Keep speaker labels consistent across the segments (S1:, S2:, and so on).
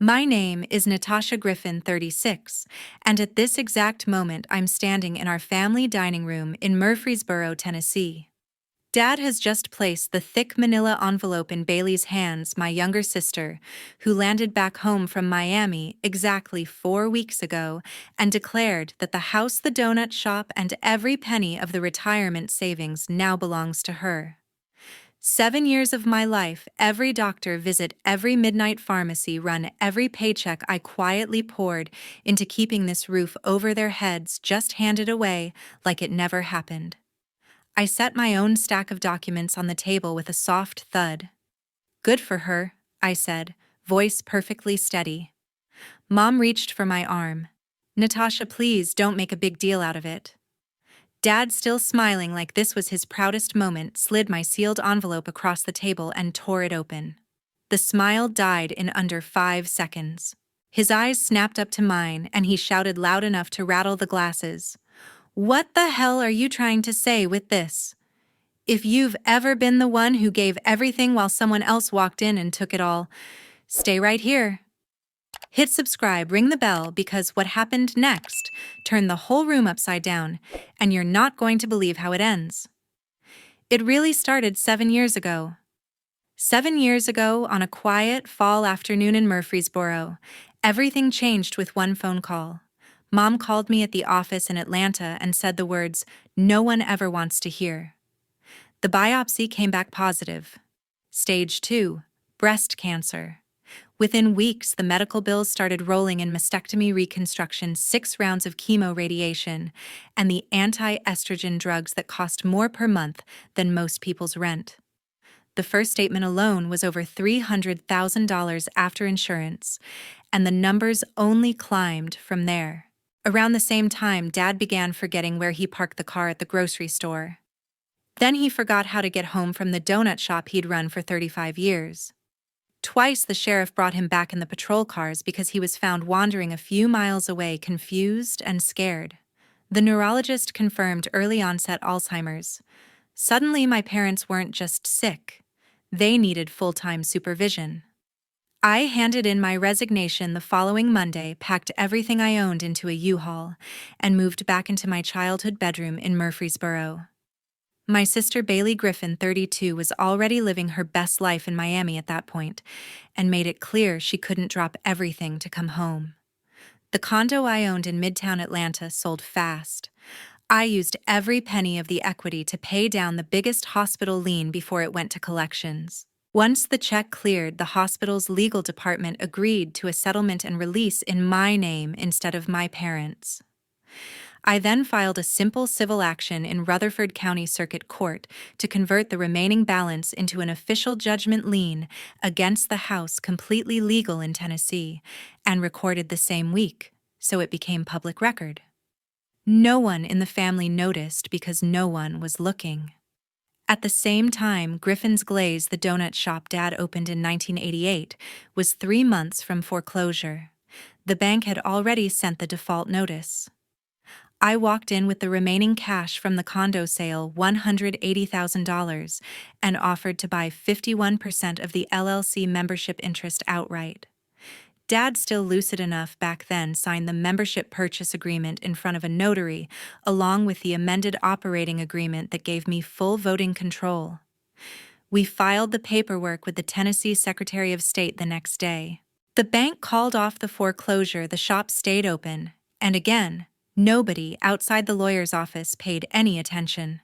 S1: My name is Natasha Griffin, 36, and at this exact moment I'm standing in our family dining room in Murfreesboro, Tennessee. Dad has just placed the thick manila envelope in Bailey's hands, my younger sister, who landed back home from Miami exactly 4 weeks ago and declared that the house, the donut shop, and every penny of the retirement savings now belongs to her. 7 years of my life, every doctor visit, every midnight pharmacy run, every paycheck I quietly poured into keeping this roof over their heads just handed away like it never happened. I set my own stack of documents on the table with a soft thud. "Good for her," I said, voice perfectly steady. Mom reached for my arm. "Natasha, please don't make a big deal out of it." Dad, still smiling like this was his proudest moment, slid my sealed envelope across the table and tore it open. The smile died in under 5 seconds. His eyes snapped up to mine, and he shouted loud enough to rattle the glasses. "What the hell are you trying to say with this? If you've ever been the one who gave everything while someone else walked in and took it all, stay right here. Hit subscribe, ring the bell, because what happened next turned the whole room upside down, and you're not going to believe how it ends." It really started 7 years ago. 7 years ago, on a quiet fall afternoon in Murfreesboro, everything changed with one phone call. Mom called me at the office in Atlanta and said the words no one ever wants to hear. The biopsy came back positive. Stage 2, breast cancer. Within weeks, the medical bills started rolling in: mastectomy, reconstruction, 6 rounds of chemo radiation, and the anti-estrogen drugs that cost more per month than most people's rent. The first statement alone was over $300,000 after insurance, and the numbers only climbed from there. Around the same time, Dad began forgetting where he parked the car at the grocery store. Then he forgot how to get home from the donut shop he'd run for 35 years. Twice the sheriff brought him back in the patrol cars because he was found wandering a few miles away, confused and scared. The neurologist confirmed early-onset Alzheimer's. Suddenly, my parents weren't just sick. They needed full-time supervision. I handed in my resignation the following Monday, packed everything I owned into a U-Haul, and moved back into my childhood bedroom in Murfreesboro. My sister Bailey Griffin, 32, was already living her best life in Miami at that point, and made it clear she couldn't drop everything to come home. The condo I owned in Midtown Atlanta sold fast. I used every penny of the equity to pay down the biggest hospital lien before it went to collections. Once the check cleared, the hospital's legal department agreed to a settlement and release in my name instead of my parents'. I then filed a simple civil action in Rutherford County Circuit Court to convert the remaining balance into an official judgment lien against the house, completely legal in Tennessee, and recorded the same week, so it became public record. No one in the family noticed because no one was looking. At the same time, Griffin's Glaze, the donut shop Dad opened in 1988, was 3 months from foreclosure. The bank had already sent the default notice. I walked in with the remaining cash from the condo sale, $180,000, and offered to buy 51% of the LLC membership interest outright. Dad, still lucid enough back then, signed the membership purchase agreement in front of a notary, along with the amended operating agreement that gave me full voting control. We filed the paperwork with the Tennessee Secretary of State the next day. The bank called off the foreclosure, the shop stayed open, and again, nobody outside the lawyer's office paid any attention.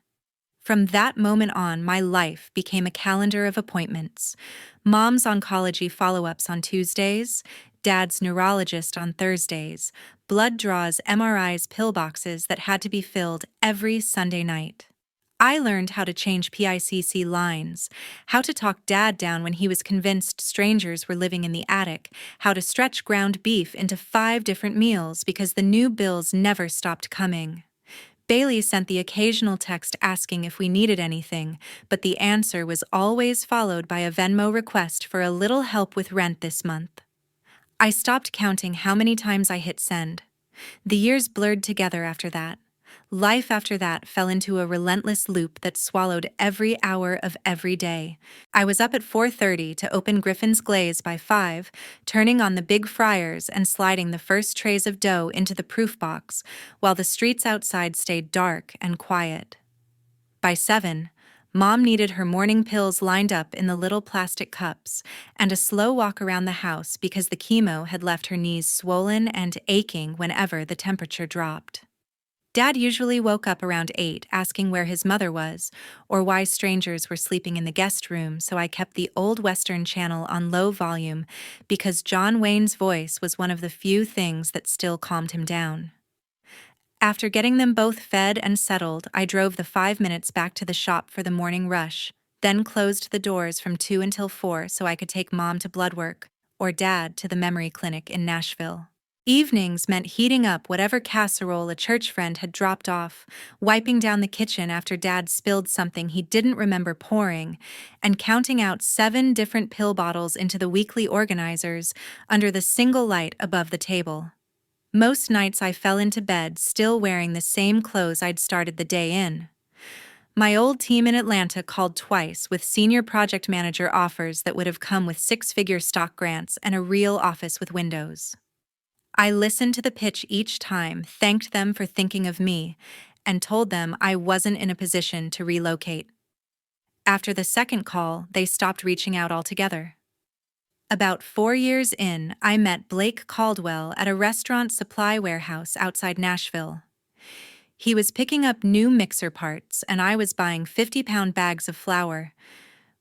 S1: From that moment on, my life became a calendar of appointments. Mom's oncology follow-ups on Tuesdays, Dad's neurologist on Thursdays, blood draws, MRIs, pill boxes that had to be filled every Sunday night. I learned how to change PICC lines, how to talk Dad down when he was convinced strangers were living in the attic, how to stretch ground beef into 5 different meals because the new bills never stopped coming. Bailey sent the occasional text asking if we needed anything, but the answer was always followed by a Venmo request for a little help with rent this month. I stopped counting how many times I hit send. The years blurred together after that. Life after that fell into a relentless loop that swallowed every hour of every day. I was up at 4:30 to open Griffin's glaze by 5, turning on the big fryers and sliding the first trays of dough into the proof box, while the streets outside stayed dark and quiet. By 7, Mom needed her morning pills lined up in the little plastic cups and a slow walk around the house because the chemo had left her knees swollen and aching whenever the temperature dropped. Dad usually woke up around 8 asking where his mother was or why strangers were sleeping in the guest room, so I kept the old Western channel on low volume because John Wayne's voice was one of the few things that still calmed him down. After getting them both fed and settled, I drove the 5 minutes back to the shop for the morning rush, then closed the doors from 2 until 4 so I could take Mom to blood work, or Dad to the memory clinic in Nashville. Evenings meant heating up whatever casserole a church friend had dropped off, wiping down the kitchen after Dad spilled something he didn't remember pouring, and counting out 7 different pill bottles into the weekly organizers under the single light above the table. Most nights I fell into bed still wearing the same clothes I'd started the day in. My old team in Atlanta called twice with senior project manager offers that would have come with 6-figure stock grants and a real office with windows. I listened to the pitch each time, thanked them for thinking of me, and told them I wasn't in a position to relocate. After the second call, they stopped reaching out altogether. About 4 years in, I met Blake Caldwell at a restaurant supply warehouse outside Nashville. He was picking up new mixer parts, and I was buying 50-pound bags of flour.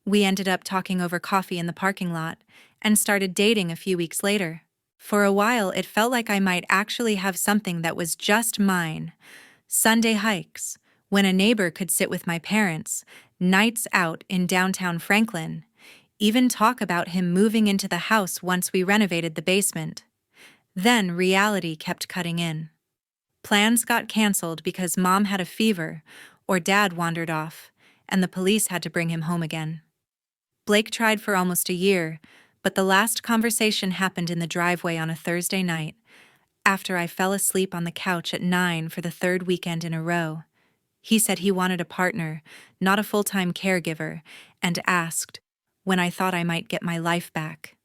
S1: We ended up talking over coffee in the parking lot, and started dating a few weeks later. For a while, it felt like I might actually have something that was just mine. Sunday hikes, when a neighbor could sit with my parents, nights out in downtown Franklin, even talk about him moving into the house once we renovated the basement. Then reality kept cutting in. Plans got canceled because Mom had a fever, or Dad wandered off, and the police had to bring him home again. Blake tried for almost a year, but the last conversation happened in the driveway on a Thursday night, after I fell asleep on the couch at 9 for the 3rd weekend in a row. He said he wanted a partner, not a full-time caregiver, and asked, when I thought I might get my life back.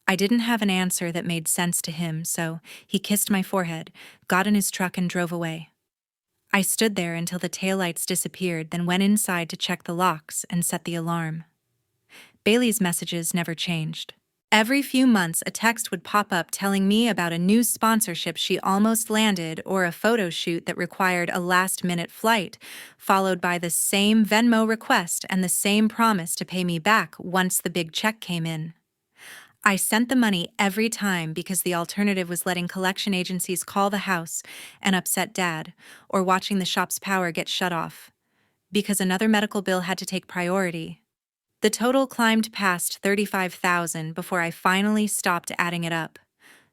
S1: I didn't have an answer that made sense to him, so he kissed my forehead, got in his truck and drove away. I stood there until the taillights disappeared, then went inside to check the locks and set the alarm. Bailey's messages never changed. Every few months, a text would pop up telling me about a new sponsorship she almost landed or a photo shoot that required a last-minute flight, followed by the same Venmo request and the same promise to pay me back once the big check came in. I sent the money every time because the alternative was letting collection agencies call the house and upset Dad, or watching the shop's power get shut off, because another medical bill had to take priority. The total climbed past $35,000 before I finally stopped adding it up.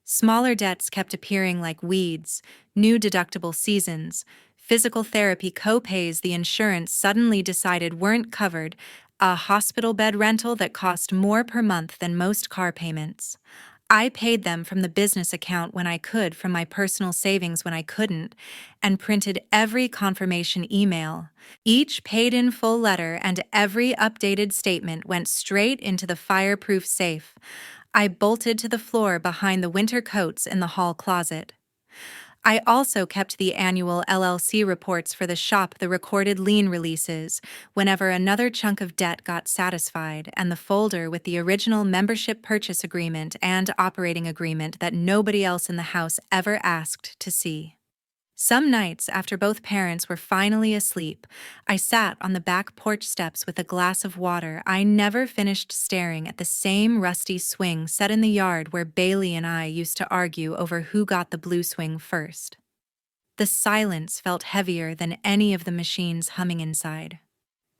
S1: Smaller debts kept appearing like weeds, new deductible seasons, physical therapy co-pays the insurance suddenly decided weren't covered, a hospital bed rental that cost more per month than most car payments. I paid them from the business account when I could, from my personal savings when I couldn't, and printed every confirmation email. Each paid-in-full letter and every updated statement went straight into the fireproof safe. I bolted to the floor behind the winter coats in the hall closet. I also kept the annual LLC reports for the shop, the recorded lien releases, whenever another chunk of debt got satisfied, and the folder with the original membership purchase agreement and operating agreement that nobody else in the house ever asked to see. Some nights, after both parents were finally asleep, I sat on the back porch steps with a glass of water. I never finished staring at the same rusty swing set in the yard where Bailey and I used to argue over who got the blue swing first. The silence felt heavier than any of the machines humming inside.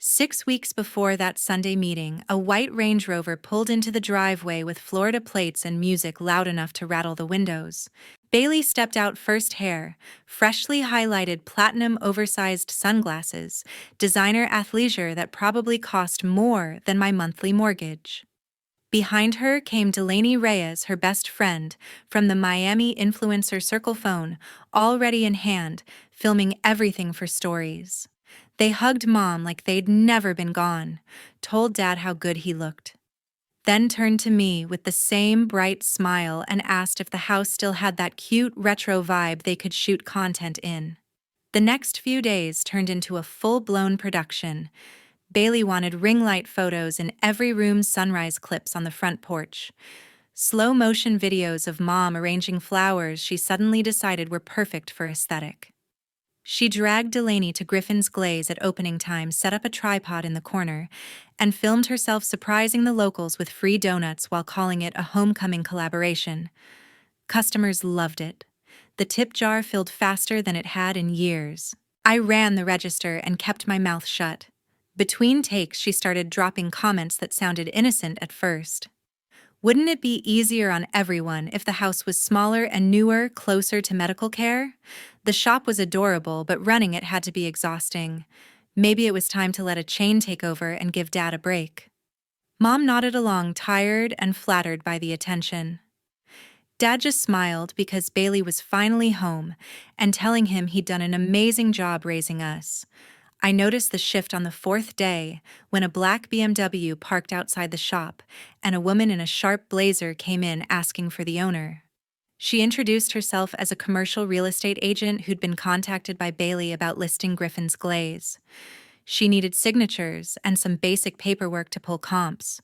S1: 6 weeks before that Sunday meeting, a white Range Rover pulled into the driveway with Florida plates and music loud enough to rattle the windows. Bailey stepped out first, hair, freshly highlighted platinum oversized sunglasses, designer athleisure that probably cost more than my monthly mortgage. Behind her came Delaney Reyes, her best friend, from the Miami influencer circle phone, already in hand, filming everything for stories. They hugged Mom like they'd never been gone, told Dad how good he looked, then turned to me with the same bright smile and asked if the house still had that cute retro vibe they could shoot content in. The next few days turned into a full-blown production. Bailey wanted ring light photos in every room's sunrise clips on the front porch. Slow-motion videos of Mom arranging flowers she suddenly decided were perfect for aesthetic. She dragged Delaney to Griffin's Glaze at opening time, set up a tripod in the corner, and filmed herself surprising the locals with free donuts while calling it a homecoming collaboration. Customers loved it. The tip jar filled faster than it had in years. I ran the register and kept my mouth shut. Between takes, she started dropping comments that sounded innocent at first. Wouldn't it be easier on everyone if the house was smaller and newer, closer to medical care? The shop was adorable, but running it had to be exhausting. Maybe it was time to let a chain take over and give Dad a break. Mom nodded along, tired and flattered by the attention. Dad just smiled because Bailey was finally home and telling him he'd done an amazing job raising us. I noticed the shift on the fourth day when a black BMW parked outside the shop and a woman in a sharp blazer came in asking for the owner. She introduced herself as a commercial real estate agent who'd been contacted by Bailey about listing Griffin's Glaze. She needed signatures and some basic paperwork to pull comps.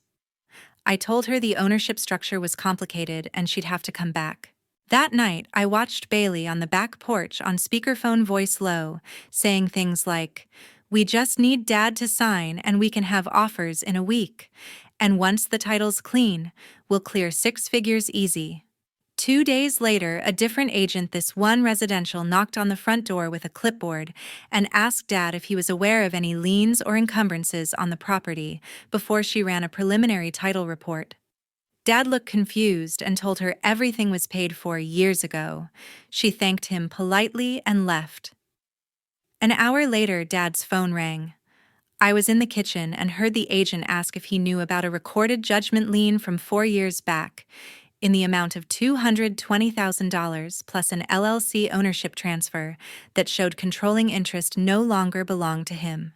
S1: I told her the ownership structure was complicated and she'd have to come back. That night, I watched Bailey on the back porch on speakerphone, voice low, saying things like, "We just need Dad to sign and we can have offers in a week. And once the title's clean, we'll clear 6 figures easy." 2 days later, a different agent, this one residential, knocked on the front door with a clipboard and asked Dad if he was aware of any liens or encumbrances on the property before she ran a preliminary title report. Dad looked confused and told her everything was paid for years ago. She thanked him politely and left. An hour later, Dad's phone rang. I was in the kitchen and heard the agent ask if he knew about a recorded judgment lien from 4 years back, in the amount of $220,000 plus an LLC ownership transfer that showed controlling interest no longer belonged to him.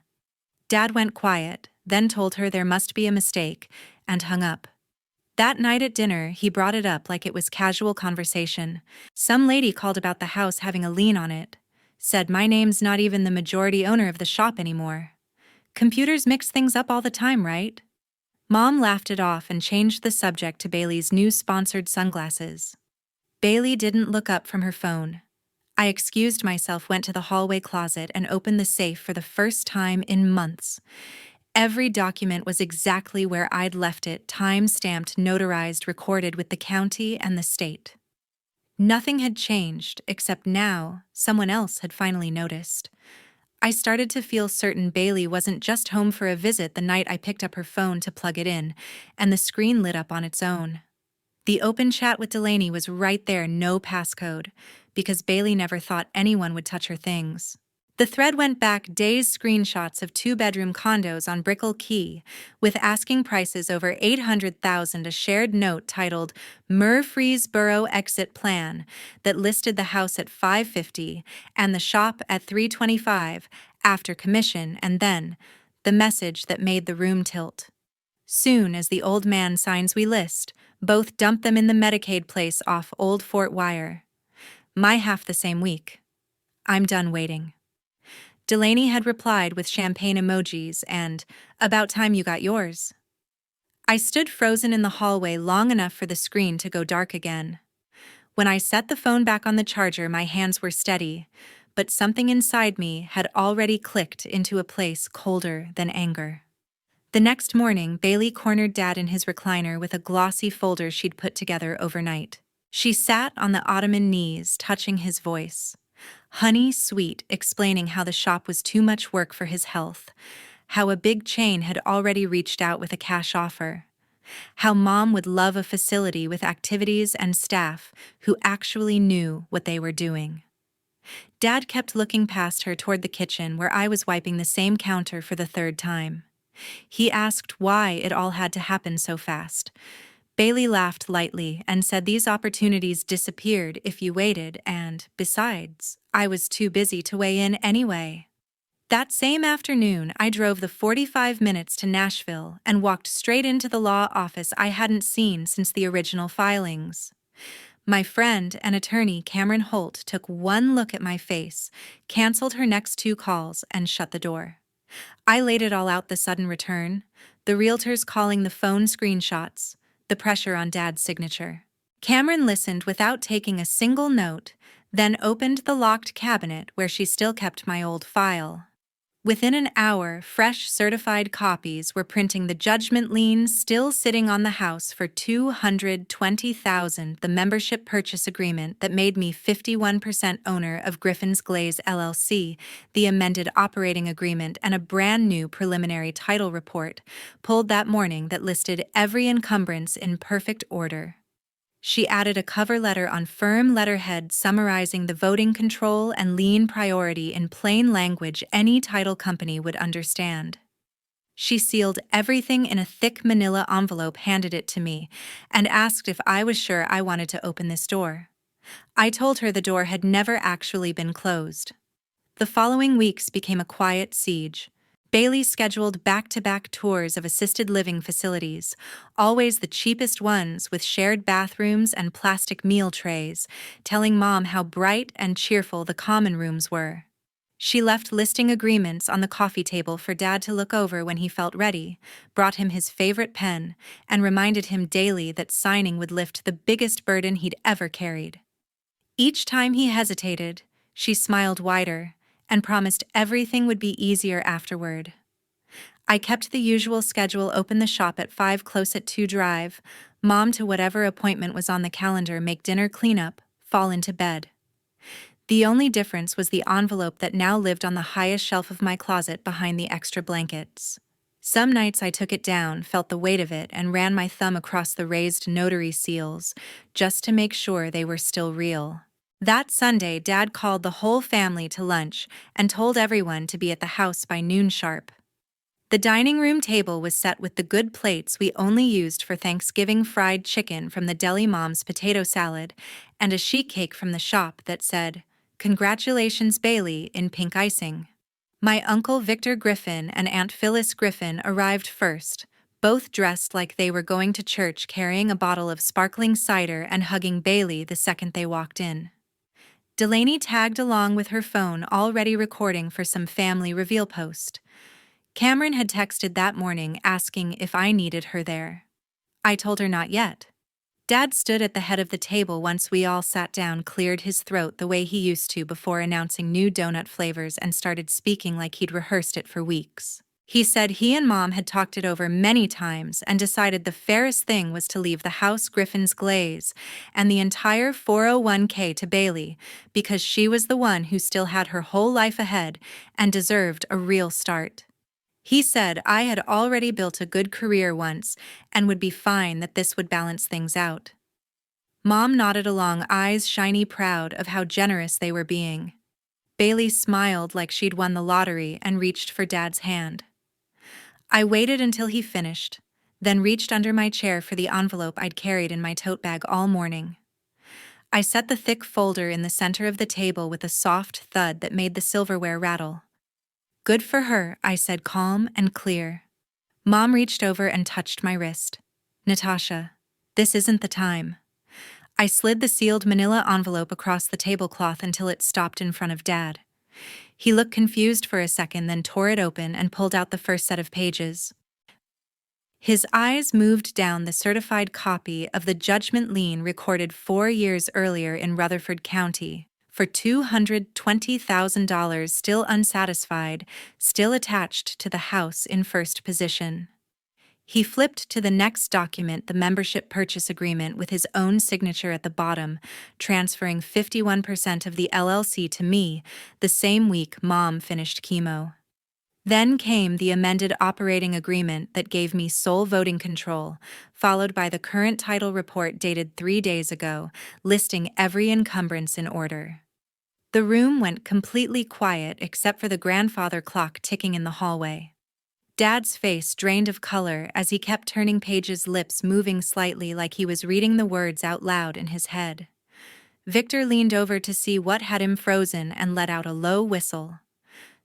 S1: Dad went quiet, then told her there must be a mistake, and hung up. That night at dinner, he brought it up like it was casual conversation. Some lady called about the house having a lien on it. Said my name's not even the majority owner of the shop anymore. Computers mix things up all the time, right? Mom laughed it off and changed the subject to Bailey's new sponsored sunglasses. Bailey didn't look up from her phone. I excused myself, went to the hallway closet, and opened the safe for the first time in months. Every document was exactly where I'd left it, time-stamped, notarized, recorded with the county and the state. Nothing had changed, except now someone else had finally noticed. I started to feel certain Bailey wasn't just home for a visit the night I picked up her phone to plug it in, and the screen lit up on its own. The open chat with Delaney was right there, no passcode, because Bailey never thought anyone would touch her things. The thread went back days, screenshots of 2-bedroom condos on Brickell Key, with asking prices over $800,000, a shared note titled Murfreesboro Exit Plan that listed the house at $550 and the shop at $325 after commission, and then the message that made the room tilt. Soon as the old man signs we list, both dump them in the Medicaid place off Old Fort Wire. My half the same week. I'm done waiting. Delaney had replied with champagne emojis and, "About time you got yours." I stood frozen in the hallway long enough for the screen to go dark again. When I set the phone back on the charger, my hands were steady, but something inside me had already clicked into a place colder than anger. The next morning, Bailey cornered Dad in his recliner with a glossy folder she'd put together overnight. She sat on the ottoman knees, touching his voice. Honey sweet, explaining how the shop was too much work for his health, how a big chain had already reached out with a cash offer, how Mom would love a facility with activities and staff who actually knew what they were doing. Dad kept looking past her toward the kitchen where I was wiping the same counter for the 3rd time. He asked why it all had to happen so fast. Bailey laughed lightly and said these opportunities disappeared if you waited, and, besides, I was too busy to weigh in anyway. That same afternoon, I drove the 45 minutes to Nashville and walked straight into the law office I hadn't seen since the original filings. My friend and attorney Cameron Holt took one look at my face, canceled her next two calls, and shut the door. I laid it all out: the sudden return, the realtors calling, the phone screenshots, the pressure on Dad's signature. Cameron listened without taking a single note, then opened the locked cabinet where she still kept my old file. Within an hour, fresh certified copies were printing, the judgment lien still sitting on the house for $220,000, the membership purchase agreement that made me 51% owner of Griffin's Glaze LLC, the amended operating agreement, and a brand new preliminary title report pulled that morning that listed every encumbrance in perfect order. She added a cover letter on firm letterhead summarizing the voting control and lien priority in plain language any title company would understand. She sealed everything in a thick manila envelope, handed it to me, and asked if I was sure I wanted to open this door. I told her the door had never actually been closed. The following weeks became a quiet siege. Bailey scheduled back-to-back tours of assisted living facilities, always the cheapest ones with shared bathrooms and plastic meal trays, telling Mom how bright and cheerful the common rooms were. She left listing agreements on the coffee table for Dad to look over when he felt ready, brought him his favorite pen, and reminded him daily that signing would lift the biggest burden he'd ever carried. Each time he hesitated, she smiled wider and promised everything would be easier afterward. I kept the usual schedule: open the shop at 5, close at 2, drive Mom to whatever appointment was on the calendar, make dinner, clean up, fall into bed. The only difference was the envelope that now lived on the highest shelf of my closet behind the extra blankets. Some nights I took it down, felt the weight of it, and ran my thumb across the raised notary seals just to make sure they were still real. That Sunday, Dad called the whole family to lunch and told everyone to be at the house by noon sharp. The dining room table was set with the good plates we only used for Thanksgiving: fried chicken from the deli, Mom's potato salad, and a sheet cake from the shop that said, "Congratulations, Bailey," in pink icing. My Uncle Victor Griffin and Aunt Phyllis Griffin arrived first, both dressed like they were going to church, carrying a bottle of sparkling cider and hugging Bailey the second they walked in. Delaney tagged along with her phone, already recording for some family reveal post. Cameron had texted that morning asking if I needed her there. I told her not yet. Dad stood at the head of the table once we all sat down, cleared his throat the way he used to before announcing new donut flavors, and started speaking like he'd rehearsed it for weeks. He said he and Mom had talked it over many times and decided the fairest thing was to leave the house, Griffin's Glaze, and the entire 401k to Bailey, because she was the one who still had her whole life ahead and deserved a real start. He said I had already built a good career once and would be fine, that this would balance things out. Mom nodded along, eyes shiny proud of how generous they were being. Bailey smiled like she'd won the lottery and reached for Dad's hand. I waited until he finished, then reached under my chair for the envelope I'd carried in my tote bag all morning. I set the thick folder in the center of the table with a soft thud that made the silverware rattle. "Good for her," I said, calm and clear. Mom reached over and touched my wrist. "Natasha, this isn't the time." I slid the sealed manila envelope across the tablecloth until it stopped in front of Dad. He looked confused for a second, then tore it open and pulled out the first set of pages. His eyes moved down the certified copy of the judgment lien recorded 4 years earlier in Rutherford County for $220,000, still unsatisfied, still attached to the house in first position. He flipped to the next document, the membership purchase agreement, with his own signature at the bottom, transferring 51% of the LLC to me the same week Mom finished chemo. Then came the amended operating agreement that gave me sole voting control, followed by the current title report dated 3 days ago, listing every encumbrance in order. The room went completely quiet except for the grandfather clock ticking in the hallway. Dad's face drained of color as he kept turning pages, lips moving slightly like he was reading the words out loud in his head. Victor leaned over to see what had him frozen and let out a low whistle.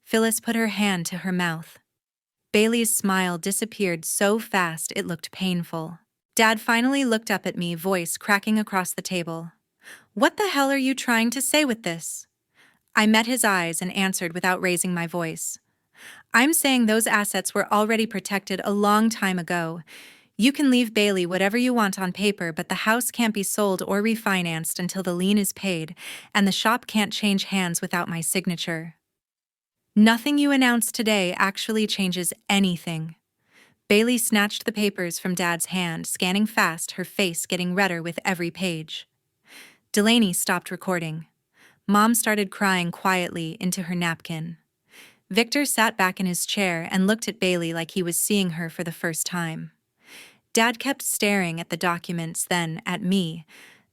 S1: Phyllis put her hand to her mouth. Bailey's smile disappeared so fast it looked painful. Dad finally looked up at me, voice cracking across the table. "What the hell are you trying to say with this?" I met his eyes and answered without raising my voice. "I'm saying those assets were already protected a long time ago. You can leave Bailey whatever you want on paper, but the house can't be sold or refinanced until the lien is paid, and the shop can't change hands without my signature. Nothing you announce today actually changes anything." Bailey snatched the papers from Dad's hand, scanning fast, her face getting redder with every page. Delaney stopped recording. Mom started crying quietly into her napkin. Victor sat back in his chair and looked at Bailey like he was seeing her for the first time. Dad kept staring at the documents, then at me,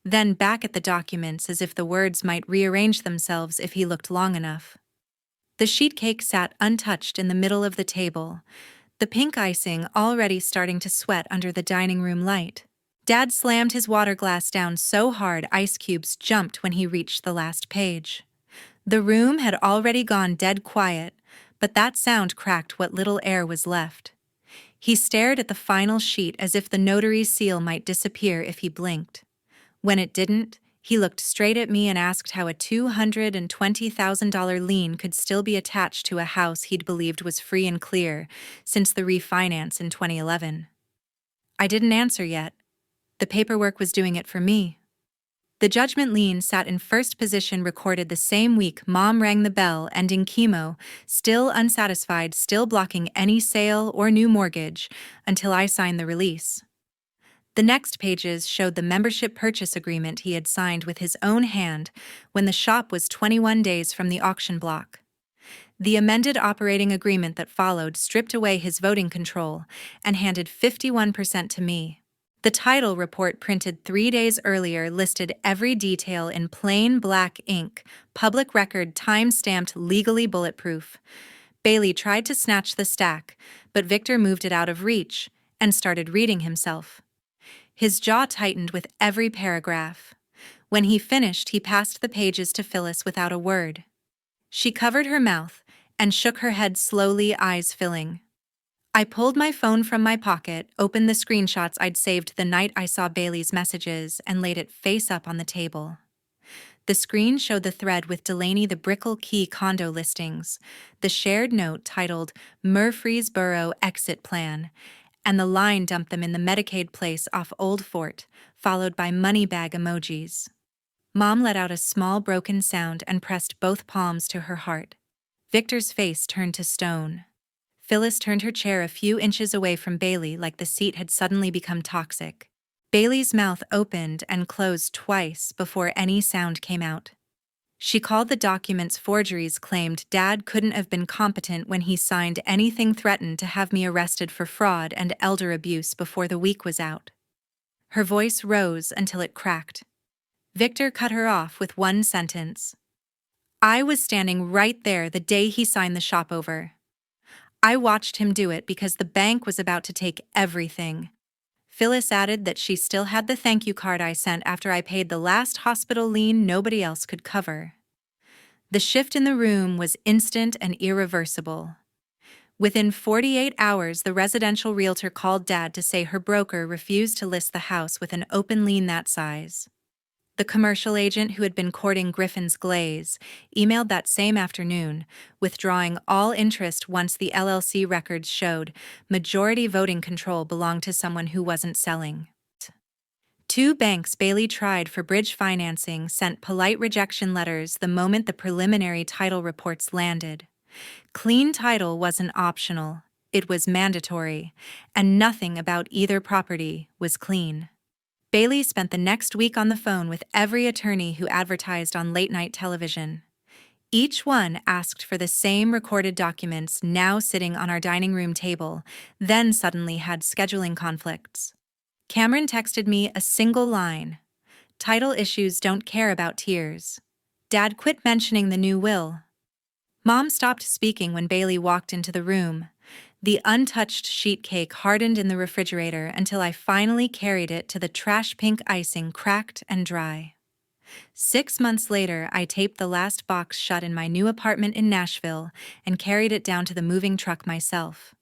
S1: then back at the documents as if the words might rearrange themselves if he looked long enough. The sheet cake sat untouched in the middle of the table, the pink icing already starting to sweat under the dining room light. Dad slammed his water glass down so hard ice cubes jumped when he reached the last page. The room had already gone dead quiet, but that sound cracked what little air was left. He stared at the final sheet as if the notary's seal might disappear if he blinked. When it didn't, he looked straight at me and asked how a $220,000 lien could still be attached to a house he'd believed was free and clear since the refinance in 2011. I didn't answer yet. The paperwork was doing it for me. The judgment lien sat in first position, recorded the same week Mom rang the bell, ending chemo, still unsatisfied, still blocking any sale or new mortgage, until I signed the release. The next pages showed the membership purchase agreement he had signed with his own hand when the shop was 21 days from the auction block. The amended operating agreement that followed stripped away his voting control and handed 51% to me. The title report printed 3 days earlier listed every detail in plain black ink, public record, time-stamped, legally bulletproof. Bailey tried to snatch the stack, but Victor moved it out of reach and started reading himself. His jaw tightened with every paragraph. When he finished, he passed the pages to Phyllis without a word. She covered her mouth and shook her head slowly, eyes filling. I pulled my phone from my pocket, opened the screenshots I'd saved the night I saw Bailey's messages, and laid it face up on the table. The screen showed the thread with Delaney, the Brickell Key condo listings, the shared note titled Murfreesboro Exit Plan, and the line dumped them in the Medicaid place off Old Fort, followed by money bag emojis. Mom let out a small broken sound and pressed both palms to her heart. Victor's face turned to stone. Phyllis turned her chair a few inches away from Bailey like the seat had suddenly become toxic. Bailey's mouth opened and closed twice before any sound came out. She called the documents forgeries, claimed Dad couldn't have been competent when he signed anything, threatened to have me arrested for fraud and elder abuse before the week was out. Her voice rose until it cracked. Victor cut her off with one sentence. "I was standing right there the day he signed the shop over. I watched him do it because the bank was about to take everything." Phyllis added that she still had the thank you card I sent after I paid the last hospital lien nobody else could cover. The shift in the room was instant and irreversible. Within 48 hours, the residential realtor called Dad to say her broker refused to list the house with an open lien that size. The commercial agent who had been courting Griffin's glaze emailed that same afternoon, withdrawing all interest once the LLC records showed majority voting control belonged to someone who wasn't selling. 2 banks Bailey tried for bridge financing sent polite rejection letters the moment the preliminary title reports landed. Clean title wasn't optional, it was mandatory, and nothing about either property was clean. Bailey spent the next week on the phone with every attorney who advertised on late-night television. Each one asked for the same recorded documents now sitting on our dining room table, then suddenly had scheduling conflicts. Cameron texted me a single line. "Title issues don't care about tears." Dad quit mentioning the new will. Mom stopped speaking when Bailey walked into the room. The untouched sheet cake hardened in the refrigerator until I finally carried it to the trash pink icing cracked and dry. 6 months later, I taped the last box shut in my new apartment in Nashville and carried it down to the moving truck myself.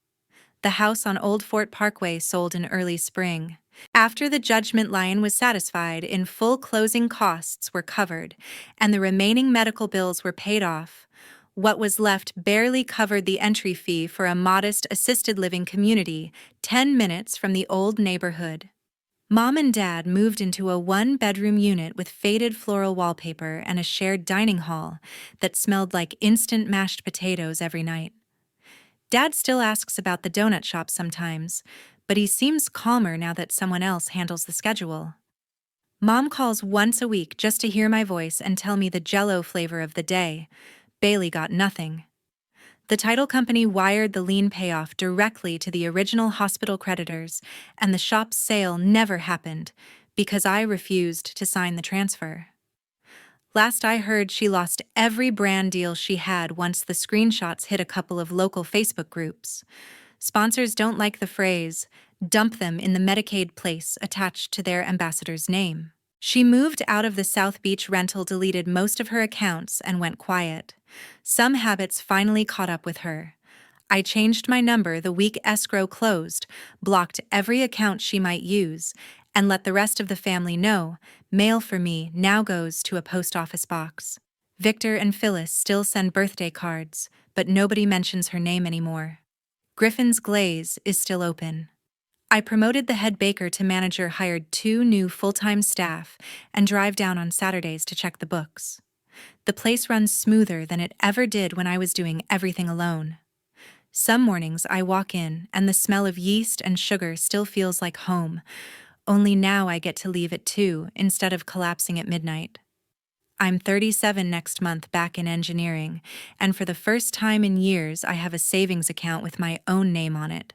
S1: The house on Old Fort Parkway sold in early spring. After the judgment lion was satisfied, in full closing costs were covered, and the remaining medical bills were paid off. What was left barely covered the entry fee for a modest assisted living community 10 minutes from the old neighborhood. Mom and Dad moved into a one-bedroom unit with faded floral wallpaper and a shared dining hall that smelled like instant mashed potatoes every night. Dad still asks about the donut shop sometimes, but he seems calmer now that someone else handles the schedule. Mom calls once a week just to hear my voice and tell me the Jell-O flavor of the day. Bailey got nothing. The title company wired the lien payoff directly to the original hospital creditors, and the shop's sale never happened because I refused to sign the transfer. Last I heard, she lost every brand deal she had once the screenshots hit a couple of local Facebook groups. Sponsors don't like the phrase, "dump them in the Medicaid place" attached to their ambassador's name. She moved out of the South Beach rental, deleted most of her accounts, and went quiet. Some habits finally caught up with her. I changed my number the week escrow closed, blocked every account she might use, and let the rest of the family know mail for me now goes to a post office box. Victor and Phyllis still send birthday cards, but nobody mentions her name anymore. Griffin's Glaze is still open. I promoted the head baker to manager, hired 2 new full-time staff, and drive down on Saturdays to check the books. The place runs smoother than it ever did when I was doing everything alone. Some mornings I walk in and the smell of yeast and sugar still feels like home, only now I get to leave at 2 instead of collapsing at midnight. I'm 37 next month, back in engineering, and for the first time in years I have a savings account with my own name on it.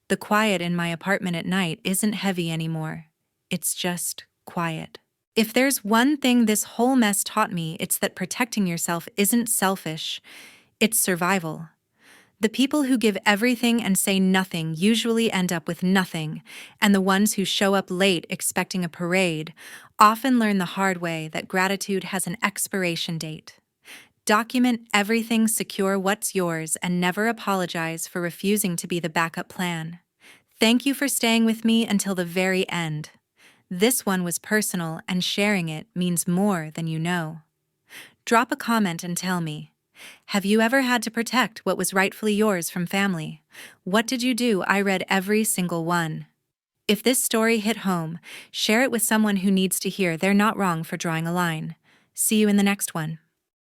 S1: The quiet in my apartment at night isn't heavy anymore. It's just quiet. If there's one thing this whole mess taught me, it's that protecting yourself isn't selfish, it's survival. The people who give everything and say nothing usually end up with nothing, and the ones who show up late expecting a parade often learn the hard way that gratitude has an expiration date. Document everything, secure what's yours, and never apologize for refusing to be the backup plan. Thank you for staying with me until the very end. This one was personal, and sharing it means more than you know. Drop a comment and tell me, have you ever had to protect what was rightfully yours from family? What did you do? I read every single one. If this story hit home, share it with someone who needs to hear they're not wrong for drawing a line. See you in the next one.